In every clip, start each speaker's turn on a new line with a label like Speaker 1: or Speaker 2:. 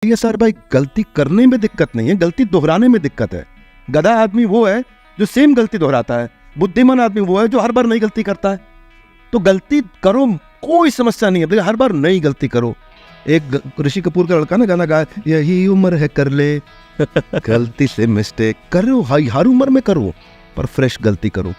Speaker 1: ये सर भाई, गलती करने में दिक्कत नहीं है, गलती दोहराने में दिक्कत है। गधा आदमी वो है जो सेम गलती दोहराता है, बुद्धिमान आदमी वो है जो हर बार नई गलती करता है। तो गलती करो, कोई समस्या नहीं है, लेकिन हर बार नई गलती करो। एक ऋषि कपूर का लड़का ना गाना गाया, यही उम्र है कर ले गलती से मिस्टेक करो, हर उम्र में करो पर फ्रेश गलती करो।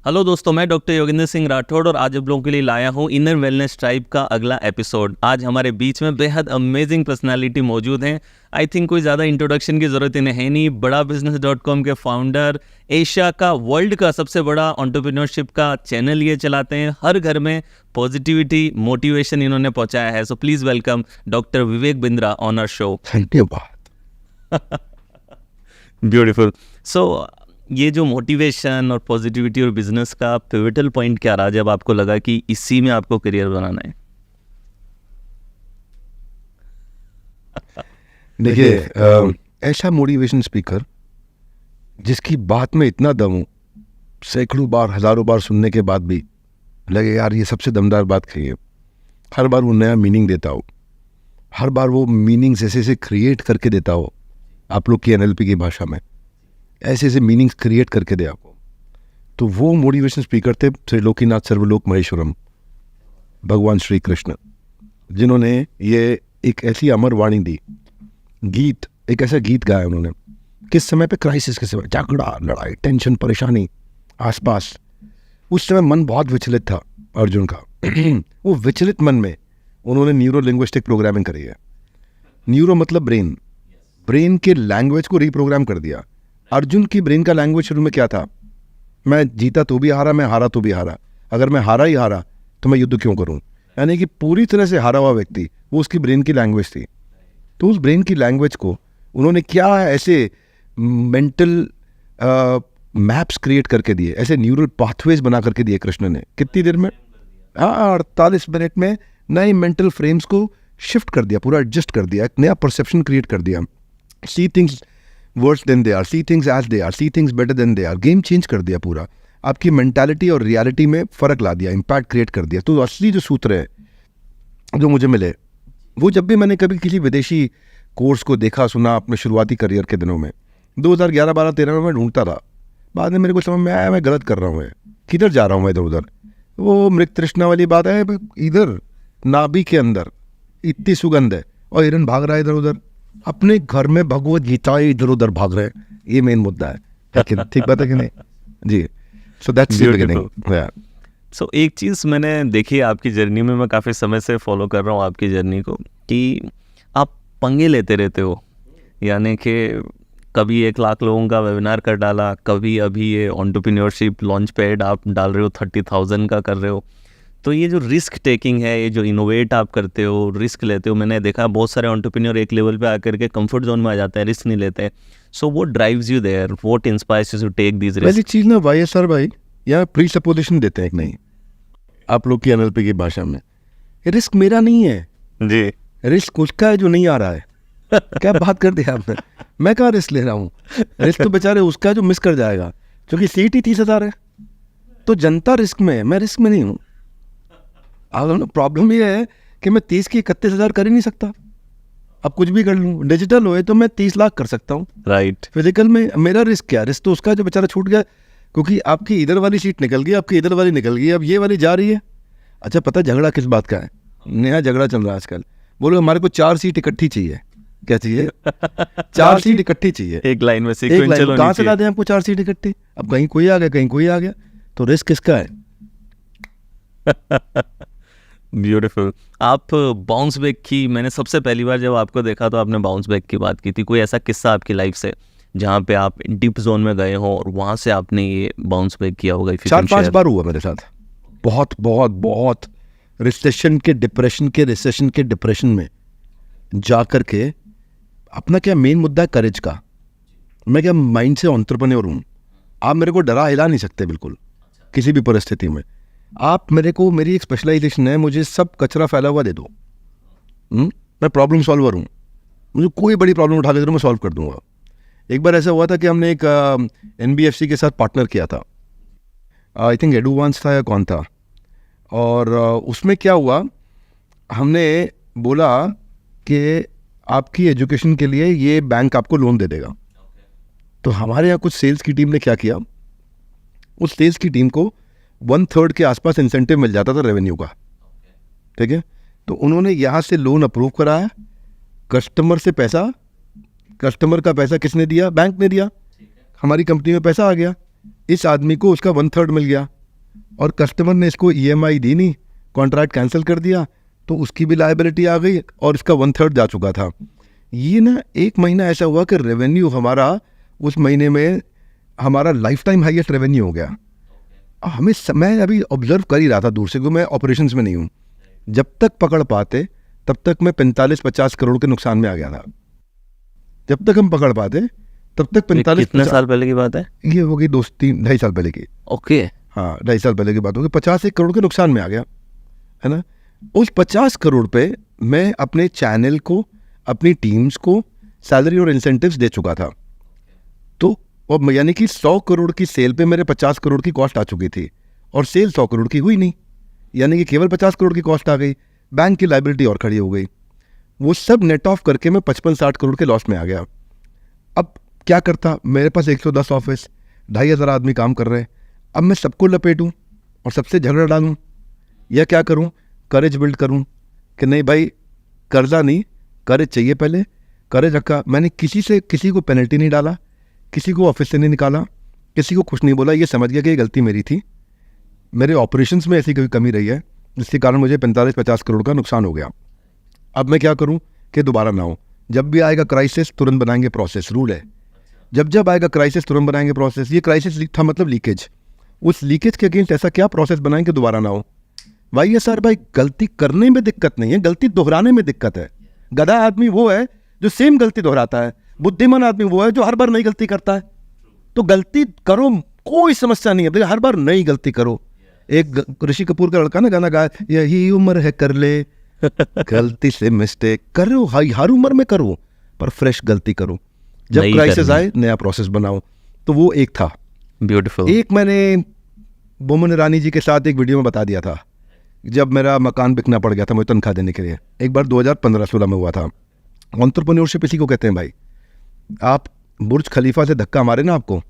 Speaker 2: हेलो दोस्तों, मैं डॉक्टर योगेंद्र सिंह राठौड़ और आज आप लोगों के लिए लाया हूँ इनर वेलनेस ट्राइब का अगला एपिसोड। आज हमारे बीच में बेहद अमेजिंग पर्सनालिटी मौजूद हैं। आई थिंक कोई ज़्यादा इंट्रोडक्शन की ज़रूरत ही है नहीं। बड़ा बिजनेस.com के फाउंडर, एशिया का, वर्ल्ड का सबसे बड़ा एंटरप्रेन्योरशिप का चैनल ये चलाते हैं। हर घर में पॉजिटिविटी, मोटिवेशन इन्होंने पहुँचाया है। So please welcome doctor Vivek Bindra on our show.
Speaker 1: धन्यवाद।
Speaker 2: ब्यूटीफुल। सो ये जो मोटिवेशन और पॉजिटिविटी और बिजनेस का पिवटल पॉइंट क्या रहा जब आपको लगा कि इसी में आपको करियर बनाना है?
Speaker 1: देखिए, ऐसा मोटिवेशन स्पीकर जिसकी बात में इतना दम हो, सैकड़ों बार, हजारों बार सुनने के बाद भी लगे यार ये सबसे दमदार बात कही है। हर बार वो नया मीनिंग देता हो, हर बार वो मीनिंग्स ऐसे ऐसे क्रिएट करके देता हो। आप लोग की NLP की भाषा में ऐसे ऐसे मीनिंग्स क्रिएट करके दे आपको। तो वो मोटिवेशन स्पीकर थे त्रिलोकीनाथ सर्वलोक महेश्वरम, भगवान श्री कृष्ण, जिन्होंने ये एक ऐसी अमर वाणी दी। गीत, एक ऐसा गीत गाया उन्होंने किस समय पे, क्राइसिस के समय, झगड़ा, लड़ाई, टेंशन, परेशानी आसपास। उस समय मन बहुत विचलित था अर्जुन का। वो विचलित मन में उन्होंने न्यूरो लिंग्विस्टिक प्रोग्रामिंग करी है। न्यूरो मतलब ब्रेन, ब्रेन के लैंग्वेज को रिप्रोग्राम कर दिया। अर्जुन की ब्रेन का लैंग्वेज शुरू में क्या था? मैं जीता तो भी हारा, मैं हारा तो भी हारा। अगर मैं हारा ही हारा तो मैं युद्ध क्यों करूं? यानी कि पूरी तरह से हारा हुआ व्यक्ति, वो उसकी ब्रेन की लैंग्वेज थी। तो उस ब्रेन की लैंग्वेज को उन्होंने क्या ऐसे मेंटल मैप्स क्रिएट करके दिए, ऐसे न्यूरल पाथवेज बना करके दिए कृष्ण ने। कितनी देर में? 48 मिनट में नए मेंटल फ्रेम्स को शिफ्ट कर दिया, पूरा एडजस्ट कर दिया, एक नया परसेप्शन क्रिएट कर दिया। See things worse than they are, see things as they are, see things better than they are। Game change कर दिया पूरा, आपकी मेंटालिटी और रियलिटी में फ़र्क ला दिया, इम्पैक्ट क्रिएट कर दिया। तो असली जो सूत्र है जो मुझे मिले, वो जब भी मैंने कभी किसी विदेशी कोर्स को देखा सुना अपने शुरुआती करियर के दिनों में, 2011, 12, 13 में मैं ढूंढता रहा। बाद में मेरे को समझ में आया मैं गलत कर रहा हूँ, किधर जा रहा हूँ मैं, इधर उधर। वो मृग तृष्णा वाली बात है, इधर नाभि के अंदर इतनी सुगंध है और हिरन भाग रहा है इधर उधर। अपने घर में भगवत गीता इधर उधर भाग रहे हैं, ये मेन मुद्दा है। ठीक बात है कि नहीं जी? So that's the beginning.
Speaker 2: So एक चीज़ मैंने देखी आपकी जर्नी में, मैं काफ़ी समय से फॉलो कर रहा हूँ आपकी जर्नी को, कि आप पंगे लेते रहते हो। यानी कि कभी 1 लाख लोगों का वेबिनार कर डाला, कभी अभी ये एंटरप्रेन्योरशिप लॉन्च पैड आप डाल रहे हो, 30,000 का कर रहे हो। तो ये जो रिस्क टेकिंग है, ये जो इनोवेट आप करते हो, रिस्क लेते हो, मैंने देखा बहुत सारे एंटरप्रेन्योर एक लेवल पे आकर के कंफर्ट जोन में आ जाते हैं, रिस्क नहीं लेते। So what drives you there, what inspires you to take this risk?
Speaker 1: पहली चीज़ ना YSR भाई यहाँ प्री सपोजिशन देते हैं एक, नहीं आप लोग की NLP की भाषा में, रिस्क मेरा नहीं है
Speaker 2: जी,
Speaker 1: रिस्क उसका है जो नहीं आ रहा है। क्या बात कर दिया आपने? मैं कहाँ रिस्क ले रहा हूँ? रिस्क तो बेचारे उसका है जो मिस कर जाएगा, क्योंकि सीट ही 30,000 है। तो जनता रिस्क में है, मैं रिस्क में नहीं हूँ। अब प्रॉब्लम ये है कि मैं 30 की 31,000 कर ही नहीं सकता। अब कुछ भी कर लूँ, डिजिटल होए तो मैं 30 लाख कर सकता हूँ।
Speaker 2: राइट।
Speaker 1: फिजिकल में मेरा रिस्क क्या? रिस्क तो उसका जो बेचारा छूट गया, क्योंकि आपकी इधर वाली सीट निकल गई, आपकी इधर वाली निकल गई, अब ये वाली जा रही है। अच्छा, पता झगड़ा किस बात का है? नया झगड़ा चल रहा है आजकल। बोलो हमारे को 4 सीट इकट्ठी चाहिए। क्या चाहिए? 4 सीट इकट्ठी चाहिए,
Speaker 2: एक लाइन में सीक्वेंशियल।
Speaker 1: कहाँ से ला दें आपको 4 सीट इकट्ठी? अब कहीं कोई आ गया, कहीं कोई आ गया, तो रिस्क किसका है?
Speaker 2: ब्यूटीफुल। आप बाउंस बैक की, मैंने सबसे पहली बार जब आपको देखा तो आपने बाउंस बैक की बात की थी। कोई ऐसा किस्सा आपकी लाइफ से जहाँ पे आप डीप जोन में गए हो और वहाँ से आपने ये बाउंस बैक किया होगा?
Speaker 1: 4-5 बार हुआ मेरे साथ, बहुत बहुत बहुत। रिसेशन के डिप्रेशन में जा कर के अपना क्या मेन मुद्दा है, करेज का। मैं क्या माइंड से एंटरप्रेन्योर हूँ। आप मेरे को डरा हिला नहीं सकते बिल्कुल किसी भी परिस्थिति में। आप मेरे को, मेरी एक स्पेशलाइजेशन है, मुझे सब कचरा फैला हुआ दे दो, मैं प्रॉब्लम सॉल्वर हूँ, मुझे कोई बड़ी प्रॉब्लम उठा के दो मैं सॉल्व कर दूंगा। एक बार ऐसा हुआ था कि हमने एक NBFC के साथ पार्टनर किया था, आई थिंक एडवांस था या कौन था, और उसमें क्या हुआ, हमने बोला कि आपकी एजुकेशन के लिए ये बैंक आपको लोन दे देगा। तो हमारे यहाँ कुछ सेल्स की टीम ने क्या किया, उस सेल्स की टीम को 1/3 के आसपास इंसेंटिव मिल जाता था रेवेन्यू का, ठीक है। तो उन्होंने यहाँ से लोन अप्रूव कराया, कस्टमर से पैसा, कस्टमर का पैसा किसने दिया, बैंक ने दिया, हमारी कंपनी में पैसा आ गया, इस आदमी को उसका 1/3 मिल गया, और कस्टमर ने इसको EMI दी नहीं, कॉन्ट्रैक्ट कैंसिल कर दिया, तो उसकी भी लायबिलिटी आ गई और इसका 1/3 जा चुका था। ये ना 1 महीना ऐसा हुआ कि रेवेन्यू हमारा उस महीने में हमारा लाइफ टाइम हाईएस्ट रेवेन्यू हो गया। हमें मैं अभी ऑब्जर्व कर ही रहा था दूर से, क्योंकि मैं ऑपरेशंस में नहीं हूँ, जब तक पकड़ पाते तब तक मैं 45-50 करोड़ के नुकसान में आ गया था। जब तक हम पकड़ पाते तब तक 45,
Speaker 2: कितने साल पहले की बात है?
Speaker 1: ये हो गई 2-3-2.5 साल पहले की।
Speaker 2: ओके,
Speaker 1: हाँ 2.5 साल पहले की बात होगी, 51 करोड़ के नुकसान में आ गया, है ना। उस 50 करोड़ पे मैं अपने चैनल को, अपनी टीम्स को सैलरी और इंसेंटिव्स दे चुका था। तो अब यानी कि 100 करोड़ की सेल पे मेरे 50 करोड़ की कॉस्ट आ चुकी थी, और सेल 100 करोड़ की हुई नहीं, यानी कि केवल 50 करोड़ की कॉस्ट आ गई, बैंक की लायबिलिटी और खड़ी हो गई। वो सब नेट ऑफ करके मैं 55-60 करोड़ के लॉस में आ गया। अब क्या करता, मेरे पास 110 ऑफिस, 2,500 आदमी काम कर रहे हैं, अब मैं सबको लपेटूं और सबसे झगड़ा डालूं, या क्या करूं, करेज बिल्ड करूं कि नहीं भाई, कर्जा नहीं, करेज चाहिए पहले, करेज रखा। मैंने किसी को पेनल्टी नहीं डाला, किसी को ऑफिस से नहीं निकाला, किसी को कुछ नहीं बोला, ये समझ गया कि ये गलती मेरी थी, मेरे ऑपरेशंस में ऐसी कोई कमी रही है जिसके कारण मुझे 45-50 करोड़ का नुकसान हो गया। अब मैं क्या करूं कि दोबारा ना हो, जब भी आएगा क्राइसिस तुरंत बनाएंगे प्रोसेस, रूल है, जब आएगा क्राइसिस तुरंत बनाएंगे प्रोसेस। ये क्राइसिस था मतलब लीकेज, उस लीकेज के अगेंस्ट ऐसा क्या प्रोसेस बनाएंगे दोबारा ना हो। भाई सर भाई, गलती करने में दिक्कत नहीं है, गलती दोहराने में दिक्कत है। गधा आदमी वो है जो सेम गलती दोहराता है, बुद्धिमान आदमी वो है जो हर बार नई गलती करता है। तो गलती करो, कोई समस्या नहीं है, हर बार नई गलती करो। एक ऋषि कपूर का लड़का ना गाना गाया, यही उम्र है कर ले गलती से मिस्टेक, करो हर उम्र में करो, पर फ्रेश गलती करो, जब क्राइसिस आए नया प्रोसेस बनाओ। तो वो एक था,
Speaker 2: ब्यूटीफुल।
Speaker 1: एक मैंने बोमन ईरानी जी के साथ एक वीडियो में बता दिया था, जब मेरा मकान बिकना पड़ गया था मुझे तनख्वाह देने के लिए, एक बार 2015-16 में हुआ था। एंटरप्रेन्योरशिप इसी को कहते हैं भाई। आप बुर्ज खलीफा से धक्का मारे ना, आपको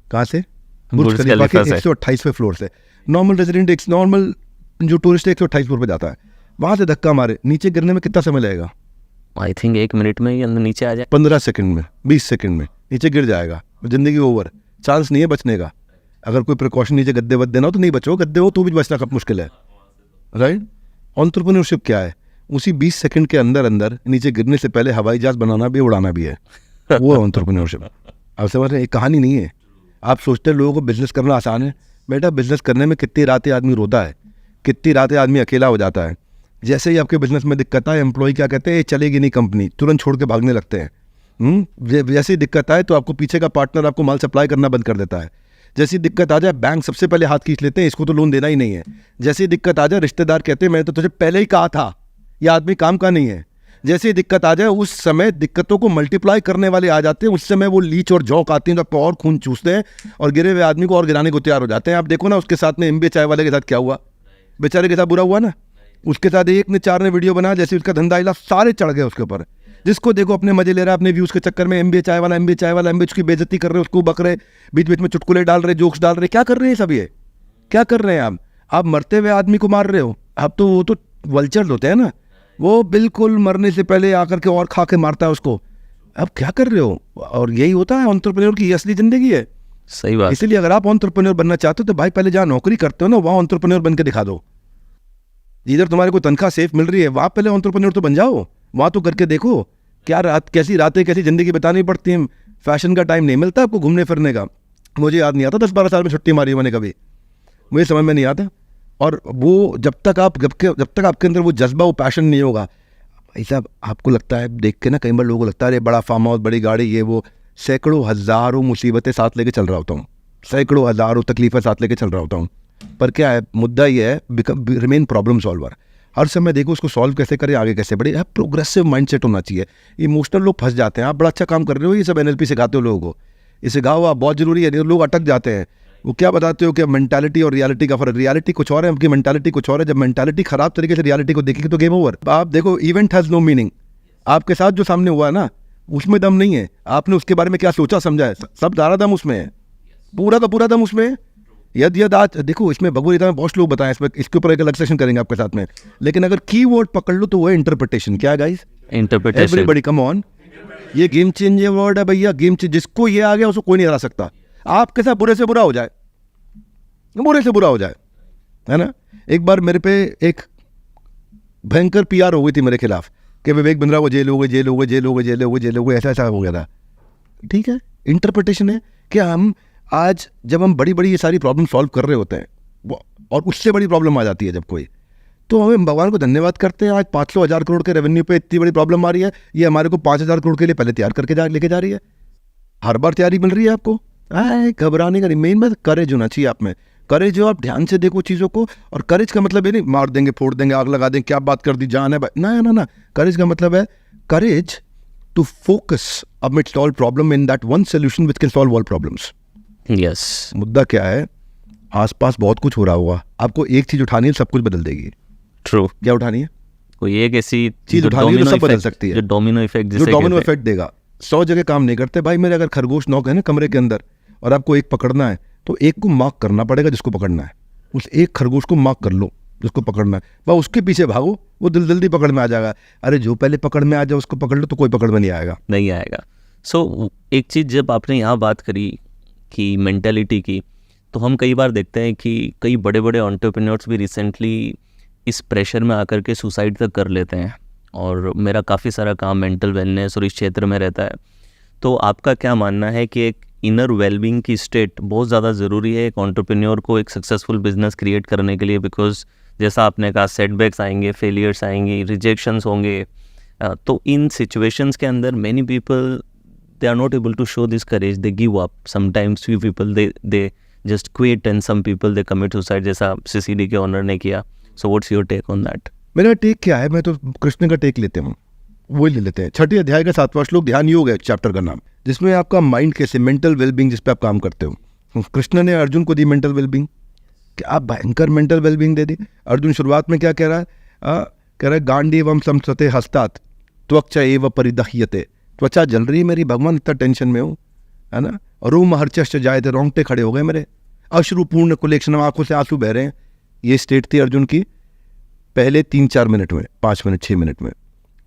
Speaker 1: कहाँ से, बुर्ज खलीफा के 128वें फ्लोर से, नॉर्मल रेजिडेंट, नॉर्मल जो टूरिस्ट 128 फ्लोर पे जाता है, वहाँ से धक्का मारे, नीचे गिरने में कितना समय लगेगा?
Speaker 2: आई थिंक 1 मिनट में ही अंदर नीचे आ जाए,
Speaker 1: 15 सेकंड में, 20 सेकंड में नीचे गिर जाएगा, जिंदगी ओवर, चांस नहीं है बचने का। अगर कोई प्रिकॉशन नीचे गद्दे वद्दे ना हो तो नहीं बचो, गद्दे हो तो भी बचना कब मुश्किल है, राइट। एंटरप्रेन्योरशिप क्या है, उसी 20 सेकंड के अंदर अंदर नीचे गिरने से पहले हवाई जहाज बनाना भी उड़ाना भी है, वो है एंटरप्रेन्योरशिप। आप समझ रहे हैं, एक कहानी नहीं है। आप सोचते हैं लोगों को बिजनेस करना आसान है, बेटा बिजनेस करने में कितनी रातें आदमी रोता है, कितनी रातें आदमी अकेला हो जाता है। जैसे ही आपके बिजनेस में दिक्कत आए, एम्प्लॉय क्या कहते हैं, ये चलेगी नहीं कंपनी, तुरंत छोड़ के भागने लगते हैं। जैसे ही दिक्कत आए तो आपको पीछे का पार्टनर आपको माल सप्लाई करना बंद कर देता है। जैसी दिक्कत आ जाए बैंक सबसे पहले हाथ खींच लेते हैं, इसको तो लोन देना ही नहीं है। जैसी दिक्कत आ जाए रिश्तेदार कहते हैं मैंने तो तुझे पहले ही कहा था ये आदमी काम का नहीं है। जैसे दिक्कत आ जाए उस समय दिक्कतों को मल्टीप्लाई करने वाले आ जाते हैं, उस समय वो लीच और जौक आती हैं तो और खून चूसते हैं और गिरे हुए आदमी को और गिराने को तैयार हो जाते हैं। आप देखो ना उसके साथ में MBA चाय वाले के साथ क्या हुआ, बेचारे के साथ बुरा हुआ ना। उसके साथ एक ने 4 ने वीडियो बनाया, जैसे उसका धंधा हिला सारे चढ़ गए उसके ऊपर। जिसको देखो अपने मजे ले रहा है अपने व्यूज़ के चक्कर में, MBA चाय वाला उसकी बेइज्जती कर रहे, उसको बक रहे, बीच बीच में चुटकुले डाल रहे, जोक्स डाल रहे। क्या कर रहे हैं सब, ये क्या कर रहे हैं आप मरते हुए आदमी को मार रहे हो। आप तो वो तो वल्चर्स होते हैं ना, वो बिल्कुल मरने से पहले आकर के और खा के मारता है उसको। अब क्या कर रहे हो, और यही होता है एंटरप्रेन्योर की असली जिंदगी है।
Speaker 2: सही बात।
Speaker 1: इसलिए अगर आप एंटरप्रेन्योर बनना चाहते हो तो भाई पहले जहाँ नौकरी करते हो ना वहाँ एंटरप्रेन्योर बन के दिखा दो। इधर तुम्हारे को तनख्वाह सेफ मिल रही है, वहाँ पहले एंटरप्रेन्योर तो बन जाओ, वहाँ तो करके देखो। क्या कैसी रातें कैसी ज़िंदगी बितानी पड़ती है। फैशन का टाइम नहीं मिलता आपको घूमने फिरने का। मुझे याद नहीं आता 10-12 साल में छुट्टी मारी मैंने कभी, मुझे समझ में नहीं आता। और वो जब तक आपके अंदर वो जज्बा वो पैशन नहीं होगा, भाई साहब आपको लगता है देख के ना, कई बार लोगों को लगता है अरे बड़ा फार्म हाउस, बड़ी गाड़ी, ये वो, सैकड़ों हज़ारों मुसीबतें साथ लेके चल रहा होता हूँ, सैकड़ों हज़ारों तकलीफ़ें साथ लेके चल रहा होता हूँ। पर क्या है, मुद्दा ये है रिमेन प्रॉब्लम सॉल्वर। हर समय देखो उसको सॉल्व कैसे करें, आगे कैसे बढ़े। प्रोग्रेसिव माइंडसेट होना चाहिए। इमोशनल लोग फंस जाते हैं। आप बड़ा अच्छा काम कर रहे हो, ये सब NLP सिखाते हो लोगों को, ये सिखाओ आप, बहुत जरूरी है। लोग अटक जाते हैं। वो क्या बताते हो कि मेंटालिटी और रियलिटी का फर्क, रियलिटी कुछ और है, आपकी मेंटालिटी कुछ और है। जब मेंटालिटी खराब तरीके से रियलिटी को देखेगी तो गेम ओवर। आप देखो, इवेंट हैज़ नो मीनिंग। आपके साथ जो सामने हुआ है ना, उसमें दम नहीं है। आपने उसके बारे में क्या सोचा समझा है, सब सारा दम उसमें है, पूरा का पूरा दम उसमें है। यद आज देखो, इसमें भगवद गीता में बहुत श्लोक बताएं, इसमें इसके ऊपर एक अलग सेशन करेंगे आपके साथ में। लेकिन अगर की वर्ड पकड़ लो तो वो है इंटरप्रिटेशन। क्या है guys?
Speaker 2: Interpretation.
Speaker 1: Everybody come on, ये गेम चेंजिंग वर्ड है भैया। गेम चेंज, जिसको ये आ गया उसको कोई नहीं हरा सकता। आपके साथ बुरे से बुरा हो जाए, बुरे से बुरा हो जाए, है ना। एक बार मेरे पे एक भयंकर PR हो गई थी मेरे खिलाफ कि विवेक बिंद्रा को जेल हो गई, जेल हो गई, जेल हो गई, जेल हो गई, जेल हो गई, ऐसा ऐसा हो गया था। ठीक है, इंटरप्रिटेशन है कि हम आज जब हम बड़ी बड़ी ये सारी प्रॉब्लम सॉल्व कर रहे होते हैं और उससे बड़ी प्रॉब्लम आ जाती है जब कोई, तो हमें भगवान को धन्यवाद करते हैं। आज 500,000 करोड़ के रेवेन्यू पे इतनी बड़ी प्रॉब्लम आ रही है, ये हमारे को 5,000 करोड़ के लिए पहले तैयार करके लेके जा रही है। हर बार तैयारी मिल रही है आपको, घबराने का नहीं। मेन बात करेज होना चाहिए आप में। करेज हो, आप ध्यान से देखो चीज़ों को। और करेज का मतलब ये नहीं मार देंगे, फोड़ देंगे, आग लगा देंगे, क्या बात कर दी, जान है ना ना ना। करेज का मतलब है courage to focus amidst all problem in that one solution which can solve all problems.
Speaker 2: Yes.
Speaker 1: मुद्दा क्या है, आसपास बहुत कुछ हो रहा होगा, आपको एक चीज उठानी है, सब कुछ बदल देगी।
Speaker 2: ट्रू।
Speaker 1: क्या उठानी है?
Speaker 2: कोई एक ऐसी
Speaker 1: चीज उठानी है तो सब बदल सकती है,
Speaker 2: जो डोमिनो इफेक्ट,
Speaker 1: जो डोमिनो इफेक्ट देगा। 100 जगह काम नहीं करते भाई। मेरे अगर खरगोश नॉक है ना कमरे के अंदर और आपको एक पकड़ना है, तो एक को मार्क करना पड़ेगा जिसको पकड़ना है। उस एक खरगोश को मार्क कर लो जिसको पकड़ना है, बस उसके पीछे भागो, वो जल्दी पकड़ में आ जाएगा। अरे जो पहले पकड़ में आ जाए उसको पकड़ लो तो कोई पकड़ में नहीं आएगा।
Speaker 2: नहीं आएगा। सो एक चीज़ जब आपने यहाँ बात करी कि मेंटालिटी की, तो हम कई बार देखते हैं कि कई बड़े बड़े एंटरप्रेन्योर्स भी रिसेंटली इस प्रेशर में आकर के सुसाइड तक कर लेते हैं। और मेरा काफ़ी सारा काम मेंटल वेलनेस और इस क्षेत्र में रहता है। तो आपका क्या मानना है कि एक इनर वेलबींग की स्टेट बहुत ज़्यादा ज़रूरी है एक एंटरप्रेन्योर को एक सक्सेसफुल बिजनेस क्रिएट करने के लिए? बिकॉज जैसा आपने कहा, सेटबैक्स आएंगे, फेलियर्स आएंगे, रिजेक्शंस होंगे। तो इन सिचुएशंस के अंदर many people they are not able to show this courage, they give up. Sometimes few people they just quit and some people they commit suicide, जैसा CCD के ओनर ने किया. So what's your take on that?
Speaker 1: मेरा take क्या है, मैं तो कृष्ण का टेक लेते हूँ, वही ले लेते हैं। 6ठे अध्याय का 7वां श्लोक ध्यान योग है चैप्टर का नाम, जिसमें आपका माइंड कैसे, मेंटल वेलबींग जिस पे आप काम करते हो। कृष्ण ने अर्जुन को दी मेंटल वेलबींग, कि आप भयंकर मेंटल वेलबींग दे दी। अर्जुन शुरुआत में क्या कह रहा है, कह रहा है गांडीवम संसते हस्तात त्वचा एव परिदह्यते। त्वचा जल रही है मेरी, भगवान इतना टेंशन में हूँ, है ना। रूम हर्चश्च जाए थे, रोंगटे खड़े हो गए मेरे, अश्रुपूर्ण कुलेक्षण, आंखों से आंसू बह रहे हैं। ये स्टेट थी अर्जुन की पहले 3-4 मिनट में, 5 मिनट 6 मिनट में।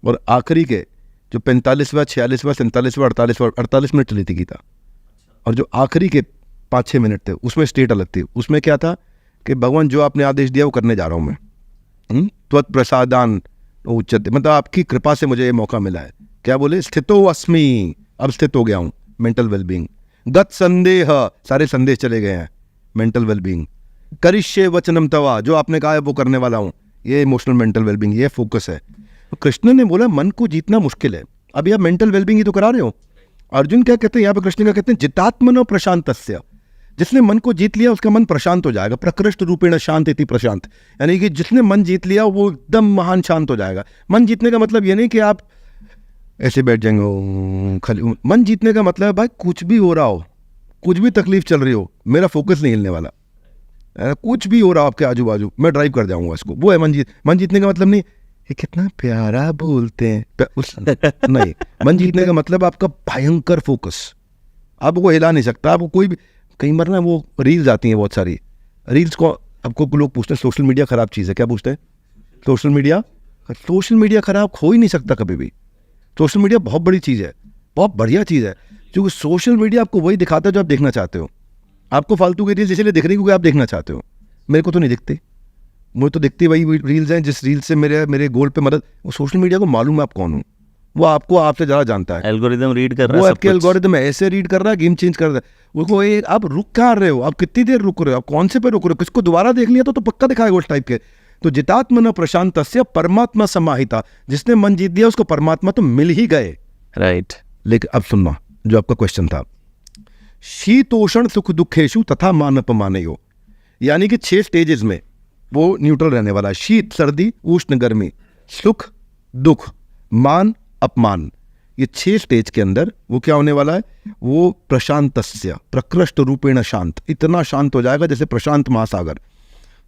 Speaker 1: और आखिरी के जो 45वां 46वां 47वां 48 मिनट चली थी गीता, और जो आखिरी के 5-6 मिनट थे उसमें स्टेट अलग थी। उसमें क्या था कि भगवान जो आपने आदेश दिया वो करने जा रहा हूँ मैं, त्वत् प्रसादान उच्चते, मतलब आपकी कृपा से मुझे ये मौका मिला है। क्या बोले, स्थितो अस्मि, अब स्थित हो गया हूँ, मेंटल वेलबींग। गत संदेह, सारे संदेश चले गए हैं, मेंटल वेलबींग। करिष्ये वचनम तवा, जो आपने कहा है वो करने वाला हूँ, ये इमोशनल मेंटल वेलबींग, ये फोकस है। तो कृष्ण ने बोला मन को जीतना मुश्किल है, अभी आप मेंटल वेलबींग ही तो करा रहे हो। अर्जुन क्या कहते हैं यहाँ पे, कृष्ण क्या कहते हैं, जितात्मनो प्रशांतस्य, जिसने मन को जीत लिया उसका मन प्रशांत हो जाएगा। प्रकृष्ट रूपेण शांत इति प्रशांत, यानी कि जिसने मन जीत लिया वो एकदम महान शांत हो जाएगा। मन जीतने का मतलब ये नहीं कि आप ऐसे बैठ जाएंगे खाली। मन जीतने का मतलब है भाई कुछ भी हो रहा हो, कुछ भी तकलीफ चल रही हो, मेरा फोकस नहीं हिलने वाला। कुछ भी हो रहा हो आपके आजू बाजू, मैं ड्राइव कर जाऊंगा इसको, वो है मन जीतने का मतलब नहीं ये कितना प्यारा बोलते हैं नहीं, मन जीतने का मतलब आपका भयंकर फोकस, आपको हिला नहीं सकता। आपको कोई भी, कई बार ना वो रील्स आती हैं बहुत सारी, रील्स को आपको लोग पूछते हैं सोशल मीडिया खराब चीज़ है, क्या पूछते हैं, सोशल मीडिया खराब हो ही नहीं सकता कभी भी। सोशल मीडिया बहुत बड़ी चीज़ है, बहुत बढ़िया चीज़ है, क्योंकि सोशल मीडिया आपको वही दिखाता है जो आप देखना चाहते हो। आपको फालतू की रील्स इसलिए दिख रही क्योंकि आप देखना चाहते हो, मेरे को तो नहीं दिखती, मुझे तो दिखती वही रील्स हैं जिस रील से मेरे गोल पे मदद। वो सोशल मीडिया को मालूम है आप कौन हो, वो आपको आपसे ज़्यादा जानता है।
Speaker 2: एल्गोरिदम रीड कर रहा है,
Speaker 1: वो आपके एल्गोरिदम ऐसे रीड कर रहा है, गेम चेंज कर रहा है। वो आप रुक कहाँ रहे हो, आप कितनी देर रुक रहे हो, आप कौन से पे रुक रहे हो, किसको दोबारा देख लिया तो पक्का दिखाएगा उस टाइप के। तो जितात्मन प्रशांतस्य परमात्मा समाहिता, जिसने मन जीत दिया उसको परमात्मा तो मिल ही गए,
Speaker 2: राइट।
Speaker 1: लेकिन अब सुनना जो आपका क्वेश्चन था, शीतोषण सुख दुखेशु तथा मान अपमानयो, यानी कि 6 स्टेजेस में वो न्यूट्रल रहने वाला है। शीत सर्दी, उष्ण गर्मी, सुख दुख, मान अपमान, ये 6 स्टेज के अंदर वो क्या होने वाला है, वो प्रशांतस्य प्रकृष्ट रूपेण शांत, इतना शांत हो जाएगा जैसे प्रशांत महासागर।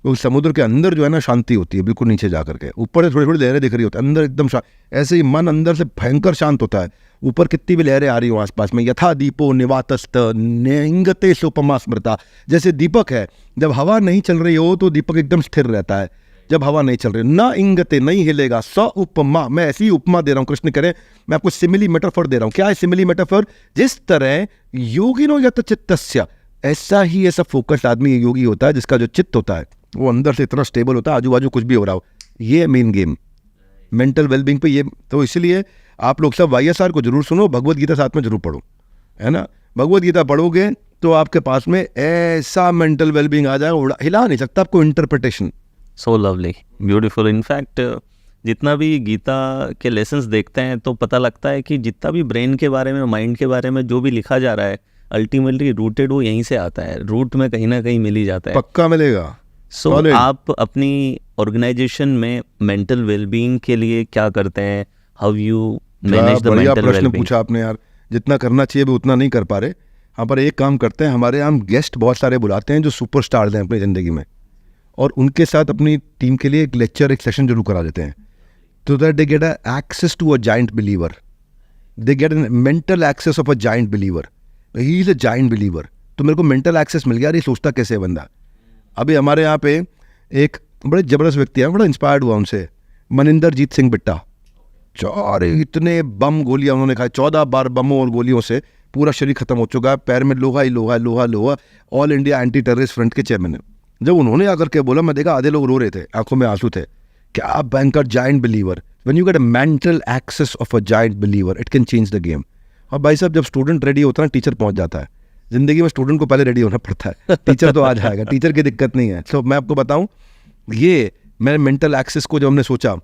Speaker 1: वो समुद्र के अंदर जो है ना शांति होती है, बिल्कुल नीचे जाकर के, ऊपर से थोड़ी थोड़ी लहरें दिख रही होती है, अंदर एकदम शांत। ऐसे ही मन अंदर से भयंकर शांत होता है, ऊपर कितनी भी लहरें आ रही हो आसपास में। यथा दीपो निवातस्त नेंगते सोपमा स्मृता, जैसे दीपक है, जब हवा नहीं चल रही हो तो दीपक एकदम स्थिर रहता है, जब हवा नहीं चल रही, ना इंगते नहीं हिलेगा, स उपमा, मैं ऐसी उपमा दे रहा हूँ, कृष्ण करें मैं आपको सिमिली मेटाफर दे रहा हूँ। क्या है सिमिली मेटाफर? जिस तरह योगिनो यत चित्तस्य, ऐसा ही ऐसा फोकस आदमी योगी होता है जिसका जो चित्त होता है वो अंदर से इतना स्टेबल होता है, आजू बाजू कुछ भी हो रहा हो। ये मेन गेम मेंटल वेलबींग पे ये, तो इसलिए आप लोग सब YSR को जरूर सुनो, भगवत गीता साथ में जरूर पढ़ो, है ना। भगवत गीता पढ़ोगे तो आपके पास में ऐसा मेंटल वेलबींग आ जाएगा, हिला नहीं सकता आपको interpretation.
Speaker 2: So lovely, beautiful. In fact जितना भी गीता के लेसन्स देखते हैं तो पता लगता है कि जितना भी ब्रेन के बारे में, माइंड के बारे में जो भी लिखा जा रहा है, अल्टीमेटली रूटेड वो यहीं से आता है, रूट में कहीं ना कहीं मिल ही जाता है,
Speaker 1: पक्का मिलेगा।
Speaker 2: सो आप अपनी ऑर्गेनाइजेशन में मेंटल वेलबींग के लिए क्या करते हैं? हाउ यू मैनेज द
Speaker 1: बढ़िया
Speaker 2: मेंटल
Speaker 1: प्रश्न
Speaker 2: वेलबींग?
Speaker 1: पूछा आपने यार, जितना करना चाहिए भी उतना नहीं कर पा रहे। यहाँ पर एक काम करते हैं, हमारे यहाँ गेस्ट बहुत सारे बुलाते हैं जो सुपरस्टार्स हैं अपनी ज़िंदगी में, और उनके साथ अपनी टीम के लिए एक लेक्चर, एक सेशन जरूर करा देते हैं, तो that they get access to a giant believer, they get mental access of a giant believer. He is a giant believer, तो मेरे को मेंटल एक्सेस मिल गया। ये सोचता कैसे है बंदा। अभी हमारे यहाँ पे एक बड़े ज़बरदस्त व्यक्ति है, बड़ा इंस्पायर्ड हुआ उनसे, मनिंदरजीत सिंह बिट्टा। चार इतने बम गोलियां उन्होंने खाए, 14 बार बमों और गोलियों से पूरा शरीर खत्म हो चुका है, पैर में लोहा ही लोहा, लोहा लोहा। All India anti terrorist front के चेयरमैन है। जब उन्होंने आकर के बोला, मैं देखा आधे लोग रो रहे थे, आंखों में आंसू थे। क्या banker giant believer, when you get a mental access of a giant believer, it can change the game. और भाई साहब, जब स्टूडेंट रेडी होता है, टीचर पहुंच जाता है। जिंदगी में स्टूडेंट को पहले रेडी होना पड़ता है, टीचर तो आ जाएगा, टीचर की दिक्कत नहीं है। तो मैं आपको बताऊं, ये मैं मेंटल एक्सेस को जब हमने सोचा,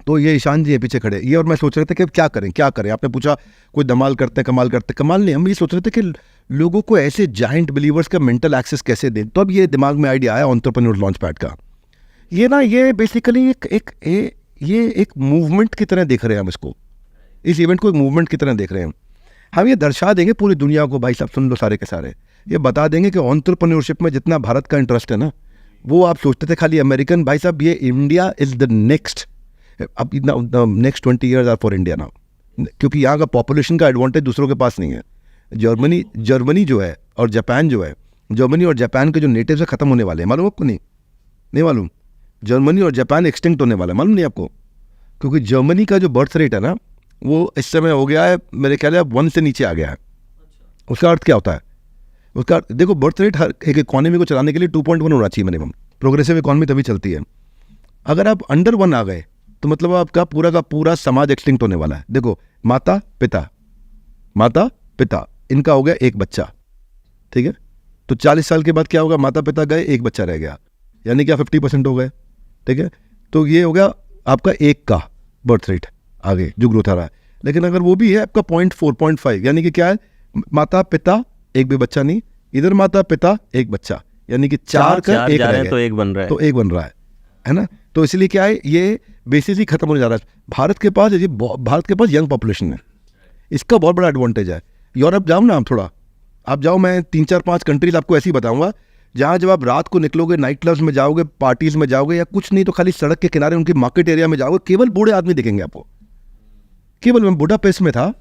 Speaker 1: तो ये ईशान जी है पीछे खड़े, ये और मैं सोच रहे थे कि क्या करें क्या करें। आपने पूछा कोई धमाल करते हैं, कमाल करते हैं, कमाल नहीं, हम ये सोच रहे थे कि लोगों को ऐसे जाइंट बिलीवर्स का मेंटल एक्सेस कैसे दें। तो अब ये दिमाग में आइडिया आया एंटरप्रेन्योर लॉन्च पैड का। ये ना, ये बेसिकली एक मूवमेंट की तरह देख रहे हैं हम इसको, इस इवेंट को एक मूवमेंट की तरह देख रहे हैं हम। ये दर्शा देंगे पूरी दुनिया को, भाई साहब सुन लो सारे के सारे, ये बता देंगे कि एंटरप्रेन्योरशिप में जितना भारत का इंटरेस्ट है ना, वो आप सोचते थे खाली अमेरिकन, भाई साहब ये इंडिया इज द नेक्स्ट, अब next 20 years are for India now, क्योंकि यहाँ का पॉपुलेशन का एडवांटेज दूसरों के पास नहीं है। जर्मनी जो है और जापान जो है, जर्मनी और जापान के जो नेटिव्स है खत्म होने वाले हैं, मालूम आपको? नहीं मालूम? जर्मनी और जापान एक्सटिंक्ट होने वाला है, मालूम नहीं आपको? क्योंकि जर्मनी का जो बर्थ रेट है ना, वो इस समय हो गया है मेरे ख्याल है 1 से नीचे आ गया है। उसका अर्थ क्या होता है? उसका देखो, बर्थ रेट हर एक इकॉनमी को चलाने के लिए 2.1 होना चाहिए मिनिमम। प्रोग्रेसिव इकॉनमी तभी चलती है। अगर आप अंडर 1 आ गए तो मतलब आपका पूरा का पूरा समाज एक्सटिंक्ट होने वाला है। देखो, माता पिता इनका हो गया एक बच्चा, ठीक है, तो 40 साल के बाद क्या होगा? माता पिता गए, एक बच्चा रह गया, यानी क्या 50% हो गए, ठीक है। तो ये हो गया आपका 1 का बर्थ रेट आगे जो ग्रोथ आ रहा है। लेकिन अगर वो भी है आपका 0.4.5, यानी कि क्या है? माता पिता एक भी बच्चा नहीं, इधर माता पिता एक बच्चा, यानी कि 4 का 1 रह गया,
Speaker 2: तो 1 बन रहा है,
Speaker 1: तो 1 बन रहा है ना। तो इसलिए क्या है, ये बेसिस ही खत्म होने जा रहा है। भारत के पास यंग पॉपुलेशन है, इसका बहुत बड़ा एडवांटेज है। यूरोप जाओ ना आप, थोड़ा आप जाओ, मैं 3-4-5 कंट्रीज आपको ऐसी बताऊंगा जहाँ जब आप रात को निकलोगे, नाइट क्लब्स में जाओगे, पार्टीज में जाओगे, या कुछ नहीं तो खाली सड़क के किनारे उनकी मार्केट एरिया में जाओगे, केवल बूढ़े आदमी दिखेंगे आपको। केवल मैं बुडापेस्ट में था,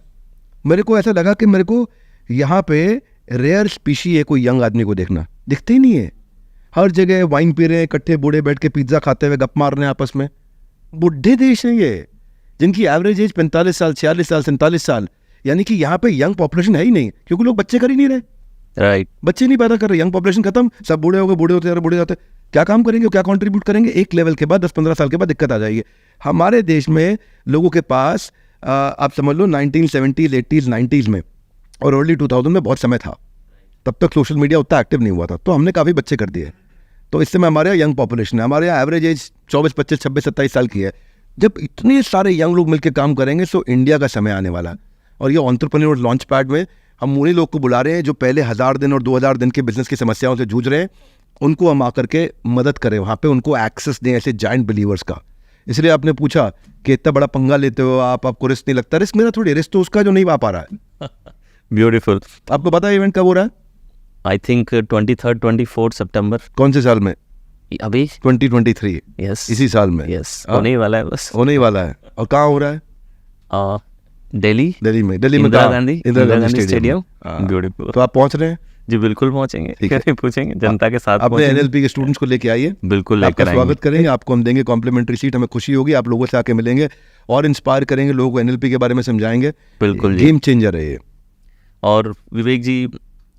Speaker 1: मेरे को ऐसा लगा कि मेरे को यहाँ पे रेयर स्पीशी है कोई यंग आदमी को देखना, दिखते ही नहीं है। हर जगह वाइन पी रहे हैं, इकट्ठे बूढ़े बैठ के पिज्ज़ा खाते हुए गप मार रहे हैं आपस में। बुढ़े देश हैं ये, जिनकी एवरेज एज 45 साल, 46 साल, 47 साल, यानी कि यहाँ पे यंग पॉपुलेशन है ही नहीं, क्योंकि लोग बच्चे कर ही नहीं रहे।
Speaker 2: राइट,
Speaker 1: बच्चे नहीं पैदा कर रहे, यंग पॉपुलेशन खत्म, सब बूढ़े हो गए, बूढ़े होते जा रहे, बूढ़े जाते, क्या काम करेंगे, क्या कंट्रीब्यूट करेंगे? एक लेवल के बाद 10-15 साल के बाद दिक्कत आ जाएगी। हमारे देश में लोगों के पास आप समझ लो 1970s, 80s, 90s में और अर्ली 2000 में बहुत समय था, तब तक सोशल मीडिया उतना एक्टिव नहीं हुआ था, तो हमने काफ़ी बच्चे कर दिए। तो इस समय हमारे यहाँ यंग पॉपुलेशन है, हमारे यहाँ एवरेज एज 24, 25, 26, 27 साल की है। जब इतने सारे यंग लोग मिलकर काम करेंगे तो इंडिया का समय आने वाला है। और ये एंटरप्रेन्योर लॉन्च पैड में हम उन्हीं लोग को बुला रहे हैं जो पहले 1000 दिन और 2000 दिन के बिजनेस की समस्याओं से जूझ रहे हैं, उनको हम आकर के मदद करें, वहाँ पे उनको एक्सेस दें ऐसे जाइंट बिलीवर्स का। इसलिए आपने पूछा कि इतना बड़ा पंगा लेते हो आप, आपको रिस्क नहीं लगता? रिस्क मेरा थोड़ी, रिस्क तो उसका जो नहीं आ पा रहा है।
Speaker 2: ब्यूटीफुल।
Speaker 1: आपको पता है इवेंट कब हो रहा है?
Speaker 2: आई थिंक 23rd 24th सितंबर।
Speaker 1: कौन से साल में?
Speaker 2: अभी
Speaker 1: 2023।
Speaker 2: यस,
Speaker 1: इसी साल में।
Speaker 2: यस,
Speaker 1: हाँ?
Speaker 2: होने ही वाला है बस।
Speaker 1: होने ही वाला है। और कहाँ हो रहा है?
Speaker 2: दिल्ली
Speaker 1: दिल्ली में। दिल्ली में
Speaker 2: इंदिरा
Speaker 1: कहाँ?
Speaker 2: गांधी
Speaker 1: इंदिरा गांधी
Speaker 2: स्टेडियम।
Speaker 1: स्टेडियम। हाँ।
Speaker 2: ब्यूटीफुल।
Speaker 1: तो आप पहुंच रहे हैं?
Speaker 2: जी बिल्कुल पहुंचेंगे,
Speaker 1: ठीक है।
Speaker 2: नहीं पूछेंगे, जनता के साथ
Speaker 1: अपने
Speaker 2: पहुंचेंगे।
Speaker 1: एनएलपी के स्टूडेंट्स को लेके आइए,
Speaker 2: बिल्कुल
Speaker 1: आपका
Speaker 2: लेकर आएंगे।
Speaker 1: स्वागत करेंगे, आपको हम देंगे कॉम्प्लीमेंट्री सीट। हमें खुशी होगी, आप लोगों से आके मिलेंगे और इंस्पायर करेंगे, लोगों को एनएलपी के बारे में समझाएंगे।
Speaker 2: बिल्कुल जी।
Speaker 1: गेम चेंजर है ये।
Speaker 2: और विवेक जी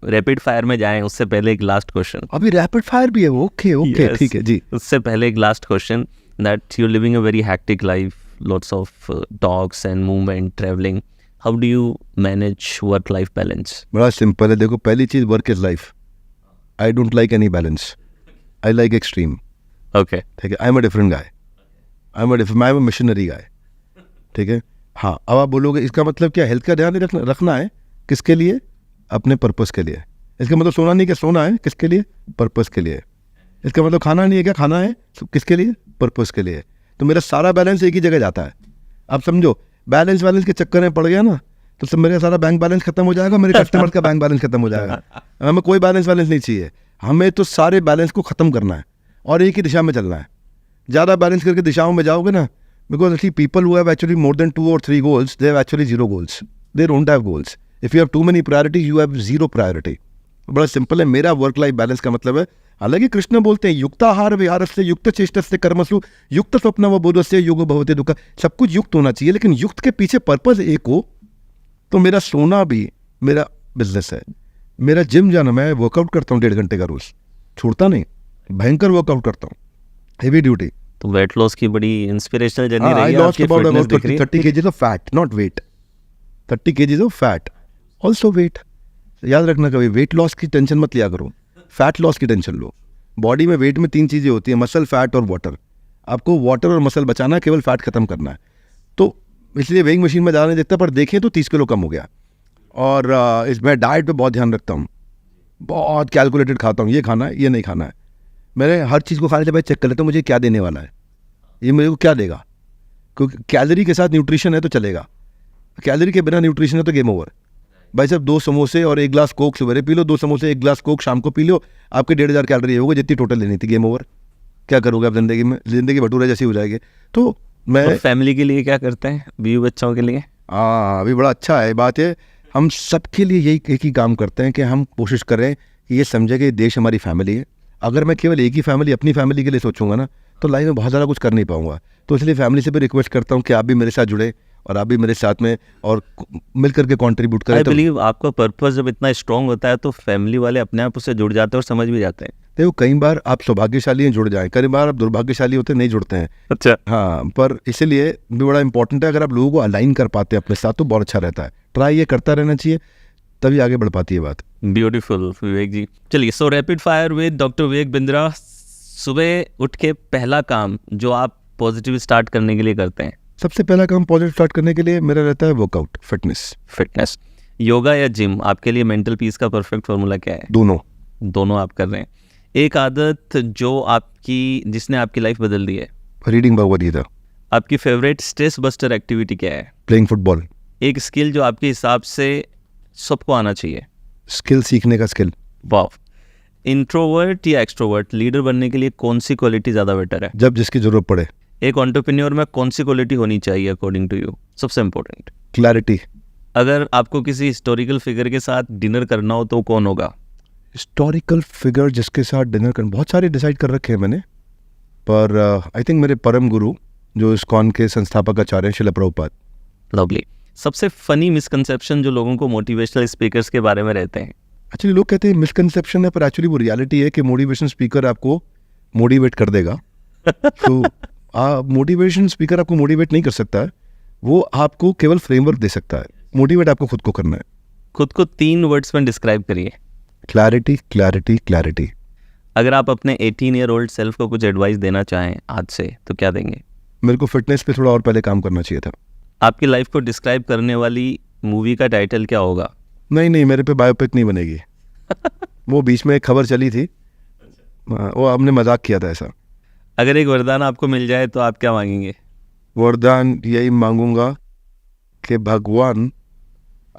Speaker 2: रैपिड फायर में जाएं उससे पहले एक लास्ट क्वेश्चन।
Speaker 1: अभी रैपिड फायर भी है वो? Okay okay,
Speaker 2: Yes.
Speaker 1: ठीक है जी।
Speaker 2: उससे पहले एक last question, that you living a very hectic life, lots of talks and movement, travelling, how do you manage work life balance?
Speaker 1: बड़ा सिंपल है। देखो, पहली चीज, work is life. I don't like any balance, I like extreme.
Speaker 2: Okay,
Speaker 1: ठीक है, I am a different guy, I am a missionary गाय। ठीक है। हाँ, अब आप बोलोगे इसका मतलब क्या? हेल्थ का ध्यान रखना है। किसके लिए? अपने पर्पस के लिए। इसका मतलब सोना नहीं, क्या सोना है किसके लिए? पर्पस के लिए। इसका मतलब खाना नहीं है, क्या खाना है किसके लिए? पर्पस के लिए। तो मेरा सारा बैलेंस एक ही जगह जाता है। आप समझो, बैलेंस के चक्कर में पड़ गया ना, तो सब मेरा सारा बैंक बैलेंस खत्म हो जाएगा, मेरे कस्टमर का बैंक बैलेंस खत्म हो जाएगा। हमें कोई बैलेंस नहीं चाहिए, हमें तो सारे बैलेंस को ख़त्म करना है और एक ही दिशा में चलना है। ज़्यादा बैलेंस करके दिशाओं में जाओगे ना, because actually people who have actually more than 2 or 3 goals, they have actually 0 goals. They don't have goals. If you have too many priorities, you have 0 priority. बड़ा सिंपल है। मेरा वर्क लाइफ बैलेंस का मतलब है, हालांकि कृष्ण बोलते हैं युक्ताहार विहारस्य युक्त चेष्टस्य कर्मसु युक्त स्वप्न व बोधस्य योग भवते दुख। सब कुछ युक्त होना चाहिए, लेकिन युक्त के पीछे पर्पस एक हो। तो मेरा सोना भी मेरा बिजनेस है, मेरा जिम जाना, मैं वर्कआउट करता हूँ 1.5 घंटे का रोज, छोड़ता नहीं, भयंकर वर्कआउट करता हूँ, हेवी ड्यूटी।
Speaker 2: तो वेट लॉस की बड़ी इंस्पिरेशनल जर्नी रही
Speaker 1: आई
Speaker 2: है
Speaker 1: लॉस्ट
Speaker 2: आपकी, फिटनेस दिख रही है।
Speaker 1: 30 kgs of fat, not weight. 30 kgs of fat, also weight. याद रखना, कभी वेट लॉस की टेंशन मत लिया करो, फैट लॉस की टेंशन लो। बॉडी में वेट में 3 चीज़ें होती है, मसल, फैट और वाटर। आपको वाटर और मसल बचाना है, केवल फैट खत्म करना है। तो इसलिए वेइंग मशीन में ज़्यादा नहीं देखता, पर देखें तो 30 किलो कम हो गया। और इसमें डाइट पे बहुत ध्यान रखता हूँ, बहुत कैलकुलेटेड खाता हूँ, ये खाना है, ये नहीं खाना है। मैंने हर चीज़ को खाने से पहले चेक कर लेता हूँ मुझे क्या देने वाला है, ये मेरे को क्या देगा। क्योंकि कैलोरी के साथ न्यूट्रिशन है तो चलेगा, कैलोरी के बिना न्यूट्रिशन है तो गेम ओवर। भाई साहब, 2 समोसे और 1 ग्लास कोक सवेरे पी लो, 2 समोसे 1 ग्लास कोक शाम को पी लो, आपके 1,500 कैलोरी होगा जितनी टोटल लेनी थी, गेम ओवर। क्या करोगे आप जिंदगी में? जिंदगी भटूरे जैसी हो जाएगी। तो मैं
Speaker 2: और फैमिली के लिए क्या करते हैं, बीवी बच्चों के लिए?
Speaker 1: हाँ, अभी बड़ा अच्छा है बात है। हम सबके लिए यही एक ही काम करते हैं कि हम कोशिश करें कि ये समझे कि देश हमारी फैमिली है। अगर मैं केवल एक ही फैमिली, अपनी फैमिली के लिए सोचूंगा ना, तो लाइफ में बहुत ज़्यादा कुछ कर नहीं पाऊंगा। तो इसलिए फैमिली से भी रिक्वेस्ट करता हूँ कि आप भी मेरे साथ जुड़े और आप भी मेरे साथ में और मिल करके कंट्रीब्यूट करें।
Speaker 2: आई
Speaker 1: तो
Speaker 2: बिलीव आपका पर्पस जब इतना स्ट्रांग होता है तो फैमिली वाले अपने आप उससे जुड़ जाते हैं और समझ भी जाते हैं।
Speaker 1: देखो, कई बार आप सौभाग्यशाली हैं, जुड़ जाएं, कई बार आप दुर्भाग्यशाली होते नहीं जुड़ते हैं।
Speaker 2: अच्छा,
Speaker 1: हाँ, पर इसीलिए भी बड़ा इंपॉर्टेंट है, अगर आप लोगों को अलाइन कर पाते हैं अपने साथ तो बहुत अच्छा रहता है। ट्राई ये करता रहना चाहिए, तभी आगे बढ़ पाती है बात।
Speaker 2: ब्यूटीफुल विवेक जी। चलिए, so rapid fire with doctor Vivek Bindra. सुबह उठ के पहला काम जो आप पॉजिटिव स्टार्ट करने के लिए करते हैं?
Speaker 1: सबसे पहला काम पॉजिटिव स्टार्ट करने के लिए मेरा रहता है वर्कआउट,
Speaker 2: फिटनेस। योगा या जिम आपके लिए मेंटल पीस का परफेक्ट फॉर्मूला क्या है?
Speaker 1: दोनों
Speaker 2: आप कर रहे हैं। एक आदत जिसने आपकी लाइफ बदल दी है?
Speaker 1: रीडिंग भगवद गीता।
Speaker 2: आपकी फेवरेट स्ट्रेस बस्टर एक्टिविटी क्या है?
Speaker 1: Playing football.
Speaker 2: एक स्किल जो आपके हिसाब से सबको आना चाहिए?
Speaker 1: स्किल सीखने का स्किल।
Speaker 2: वाह। इंट्रोवर्ट या एक्सट्रोवर्ट, लीडर बनने के लिए कौन सी क्वालिटी ज़्यादा बेटर है?
Speaker 1: जब जिसकी जरूरत पड़े।
Speaker 2: एक एंटरप्रेन्योर में कौन सी क्वालिटी होनी चाहिए अकॉर्डिंग टू यू, सबसे इम्पोर्टेंट?
Speaker 1: क्लैरिटी।
Speaker 2: अगर आपको किसी हिस्टोरिकल फिगर के साथ डिनर करना हो तो कौन होगा?
Speaker 1: हिस्टोरिकल फिगर जिसके साथ डिनर करना, बहुत सारे डिसाइड कर रखे हैं मैंने, पर आई थिंक मेरे परम गुरु जो इस्कॉन के संस्थापक आचार्य हैं, श्रील प्रभुपाद।
Speaker 2: लवली। सबसे फनी मिसकंसेप्शन जो लोगों को मोटिवेशनल स्पीकर्स के बारे में रहते हैं?
Speaker 1: एक्चुअली लोग कहते हैं मिसकंसेप्शन है, पर एक्चुअली वो रियलिटी है कि मोटिवेशन स्पीकर आपको मोटिवेट कर देगा। तो मोटिवेशन स्पीकर आपको मोटिवेट नहीं कर सकता है, वो आपको केवल फ्रेमवर्क दे सकता है। मोटिवेट आपको खुद को करना है।
Speaker 2: खुद को 3 वर्ड्स में डिस्क्राइब करिए।
Speaker 1: Clarity, clarity, clarity.
Speaker 2: अगर आप अपने 18-year-old सेल्फ को कुछ एडवाइस देना चाहें आज से तो क्या देंगे?
Speaker 1: मेरे को फिटनेस पे थोड़ा और पहले काम करना चाहिए था।
Speaker 2: आपकी लाइफ को डिस्क्राइब करने वाली मूवी का टाइटल क्या होगा?
Speaker 1: नहीं, मेरे पे बायोपिक नहीं बनेगी। वो बीच में एक खबर चली थी, वो हमने मजाक किया था ऐसा।
Speaker 2: अगर एक वरदान आपको मिल जाए तो आप क्या मांगेंगे?
Speaker 1: वरदान यही मांगूंगा कि भगवान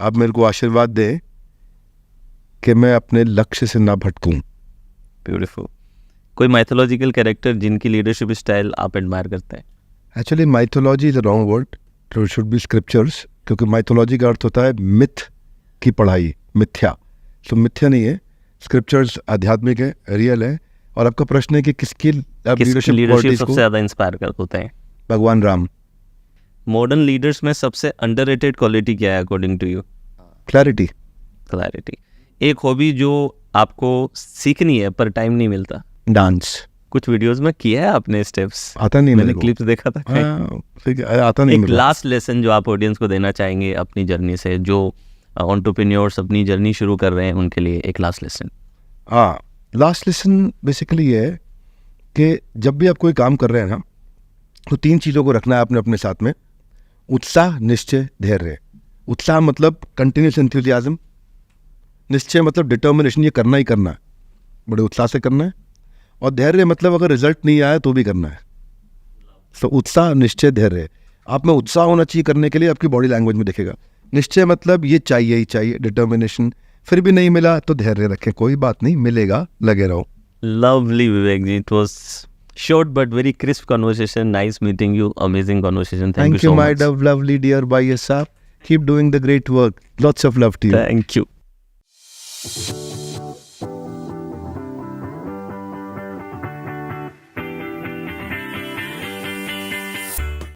Speaker 1: आप मेरे को आशीर्वाद दें कि मैं अपने लक्ष्य से ना भटकूं।
Speaker 2: ब्यूटीफुल। कोई माइथोलॉजिकल कैरेक्टर जिनकी लीडरशिप स्टाइल आप एडमायर करते हैं?
Speaker 1: Actually mythology is a wrong word, it should be scriptures, क्योंकि माइथोलॉजी का अर्थ होता है मिथ की पढ़ाई, मिथ्या। तो मिथ्या नहीं है, स्क्रिप्चर्स आध्यात्मिक है, रियल है। और आपका प्रश्न है कि किसकी
Speaker 2: लीडरशिप सबसे ज़्यादा इंस्पायर कर होते हैं?
Speaker 1: भगवान राम।
Speaker 2: मॉडर्न लीडर्स में सबसे अंडररेटेड क्वालिटी क्या है according to you?
Speaker 1: Clarity.
Speaker 2: Clarity. एक हॉबी जो आपको सीखनी है पर टाइम नहीं मिलता?
Speaker 1: डांस।
Speaker 2: कुछ वीडियोस में किया है आपने स्टेप्स?
Speaker 1: आता नहीं,
Speaker 2: मैंने
Speaker 1: मेरे को।
Speaker 2: क्लिप्स देखा था।
Speaker 1: आता नहीं
Speaker 2: एक
Speaker 1: मेरे को।
Speaker 2: लास्ट लेसन जो आप ऑडियंस को देना चाहेंगे अपनी जर्नी से, जो एंटरप्रेन्योर्स अपनी जर्नी शुरू कर रहे हैं उनके लिए एक लास्ट लेसन?
Speaker 1: हाँ, लास्ट लेसन बेसिकली ये है कि जब भी आप कोई काम कर रहे हैं ना, तो 3 चीज़ों को रखना है आपने अपने साथ में: उत्साह, निश्चय, धैर्य। उत्साह मतलब कंटिन्यूस एंथुसियाज्म, निश्चय मतलब डिटर्मिनेशन, ये करना ही करना है, बड़े उत्साह से करना है। और धैर्य मतलब अगर रिजल्ट नहीं आया तो भी करना है। तो उत्साह, निश्चय, धैर्य। आप में उत्साह होना चाहिए करने के लिए, आपकी बॉडी लैंग्वेज में दिखेगा। निश्चय मतलब ये चाहिए ही चाहिए, डिटर्मिनेशन। फिर भी नहीं मिला तो धैर्य रखें, कोई बात नहीं, मिलेगा, लगे रहो।
Speaker 2: Lovely, Vivek ji. It was short but very crisp conversation. Nice meeting you. Amazing conversation. Thank you so
Speaker 1: my
Speaker 2: much.
Speaker 1: lovely dear by your side. Keep doing the great work. Lots of love to you.
Speaker 2: Thank you.